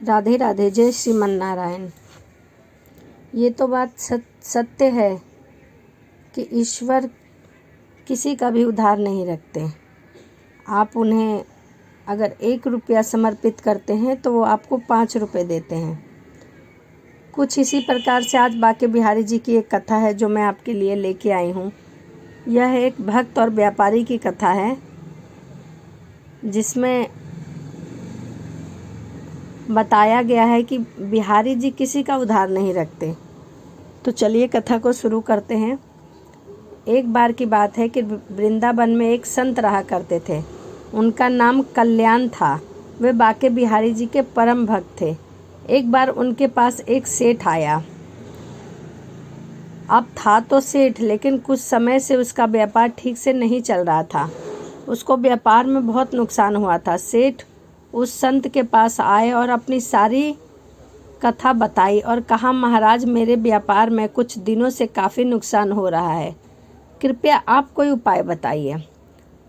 राधे राधे। जय श्रीमन नारायण। ये तो बात सत्य है कि ईश्वर किसी का भी उधार नहीं रखते। आप उन्हें अगर 1 रुपया समर्पित करते हैं तो वो आपको 5 रुपये देते हैं। कुछ इसी प्रकार से आज बांके बिहारी जी की एक कथा है जो मैं आपके लिए लेके आई हूँ। यह एक भक्त और व्यापारी की कथा है जिसमें बताया गया है कि बिहारी जी किसी का उधार नहीं रखते। तो चलिए कथा को शुरू करते हैं। एक बार की बात है कि वृंदावन में एक संत रहा करते थे। उनका नाम कल्याण था। वे बांके बिहारी जी के परम भक्त थे। एक बार उनके पास एक सेठ आया। अब था तो सेठ, लेकिन कुछ समय से उसका व्यापार ठीक से नहीं चल रहा था। उसको व्यापार में बहुत नुकसान हुआ था। सेठ उस संत के पास आए और अपनी सारी कथा बताई और कहा, महाराज, मेरे व्यापार में कुछ दिनों से काफ़ी नुकसान हो रहा है, कृपया आप कोई उपाय बताइए।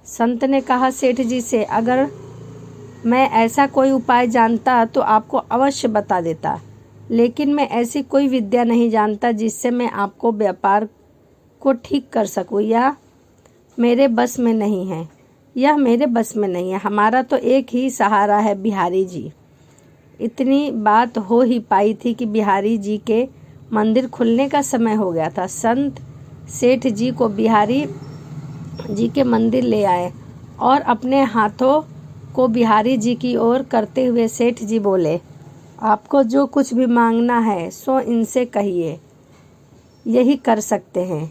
संत ने कहा सेठ जी से, अगर मैं ऐसा कोई उपाय जानता तो आपको अवश्य बता देता, लेकिन मैं ऐसी कोई विद्या नहीं जानता जिससे मैं आपको व्यापार को ठीक कर सकूं। यह मेरे बस में नहीं है। हमारा तो एक ही सहारा है, बिहारी जी। इतनी बात हो ही पाई थी कि बिहारी जी के मंदिर खुलने का समय हो गया था। संत सेठ जी को बिहारी जी के मंदिर ले आए और अपने हाथों को बिहारी जी की ओर करते हुए सेठ जी बोले, आपको जो कुछ भी मांगना है सो इनसे कहिए, यही कर सकते हैं।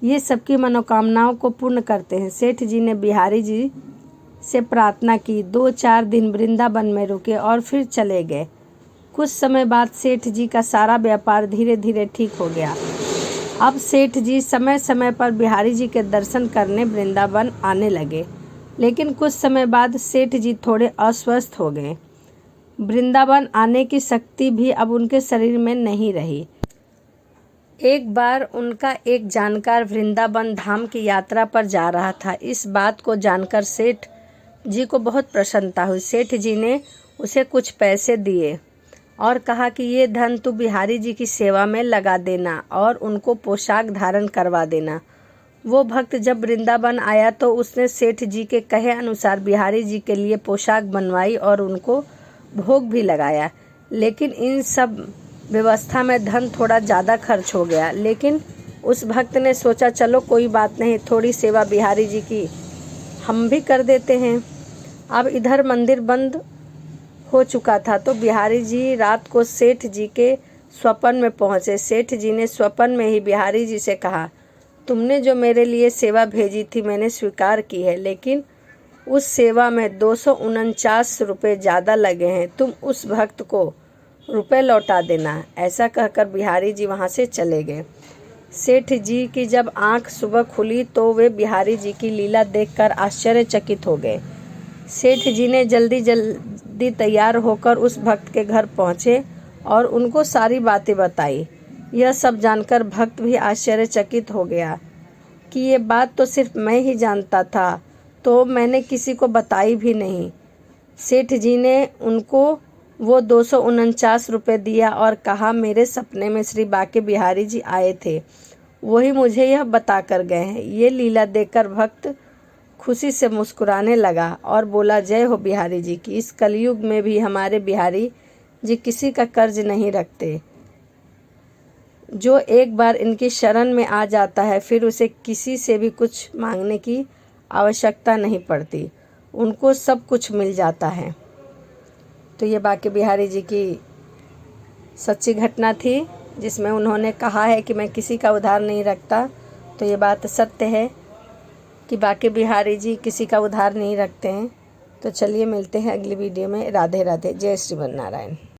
ये सबकी मनोकामनाओं को पूर्ण करते हैं। सेठ जी ने बिहारी जी से प्रार्थना की। 2-4 दिन वृंदावन में रुके और फिर चले गए। कुछ समय बाद सेठ जी का सारा व्यापार धीरे धीरे ठीक हो गया। अब सेठ जी समय समय पर बिहारी जी के दर्शन करने वृंदावन आने लगे, लेकिन कुछ समय बाद सेठ जी थोड़े अस्वस्थ हो गए। वृंदावन आने की शक्ति भी अब उनके शरीर में नहीं रही। एक बार उनका एक जानकार वृंदावन धाम की यात्रा पर जा रहा था। इस बात को जानकर सेठ जी को बहुत प्रसन्नता हुई। सेठ जी ने उसे कुछ पैसे दिए और कहा कि ये धन तू बिहारी जी की सेवा में लगा देना और उनको पोशाक धारण करवा देना। वो भक्त जब वृंदावन आया तो उसने सेठ जी के कहे अनुसार बिहारी जी के लिए पोशाक बनवाई और उनको भोग भी लगाया। लेकिन इन सब व्यवस्था में धन थोड़ा ज़्यादा खर्च हो गया। लेकिन उस भक्त ने सोचा, चलो कोई बात नहीं, थोड़ी सेवा बिहारी जी की हम भी कर देते हैं। अब इधर मंदिर बंद हो चुका था तो बिहारी जी रात को सेठ जी के स्वप्न में पहुँचे। सेठ जी ने स्वप्न में ही बिहारी जी से कहा, तुमने जो मेरे लिए सेवा भेजी थी मैंने स्वीकार की है, लेकिन उस सेवा में 249 रुपये ज़्यादा लगे हैं। तुम उस भक्त को रुपए लौटा देना। ऐसा कहकर बिहारी जी वहाँ से चले गए। सेठ जी की जब आंख सुबह खुली तो वे बिहारी जी की लीला देखकर आश्चर्यचकित हो गए। सेठ जी ने जल्दी तैयार होकर उस भक्त के घर पहुँचे और उनको सारी बातें बताई। यह सब जानकर भक्त भी आश्चर्यचकित हो गया कि ये बात तो सिर्फ मैं ही जानता था, तो मैंने किसी को बताई भी नहीं। सेठ जी ने उनको वो 249 रुपये दिया और कहा, मेरे सपने में श्री बांके बिहारी जी आए थे, वही मुझे यह बता कर गए हैं। ये लीला देखकर भक्त खुशी से मुस्कुराने लगा और बोला, जय हो बिहारी जी की। इस कलयुग में भी हमारे बिहारी जी किसी का कर्ज नहीं रखते। जो एक बार इनकी शरण में आ जाता है फिर उसे किसी से भी कुछ मांगने की आवश्यकता नहीं पड़ती, उनको सब कुछ मिल जाता है। तो ये बांके बिहारी जी की सच्ची घटना थी जिसमें उन्होंने कहा है कि मैं किसी का उधार नहीं रखता। तो ये बात सत्य है कि बांके बिहारी जी किसी का उधार नहीं रखते हैं। तो चलिए मिलते हैं अगली वीडियो में। राधे राधे। जय श्रीमन नारायण।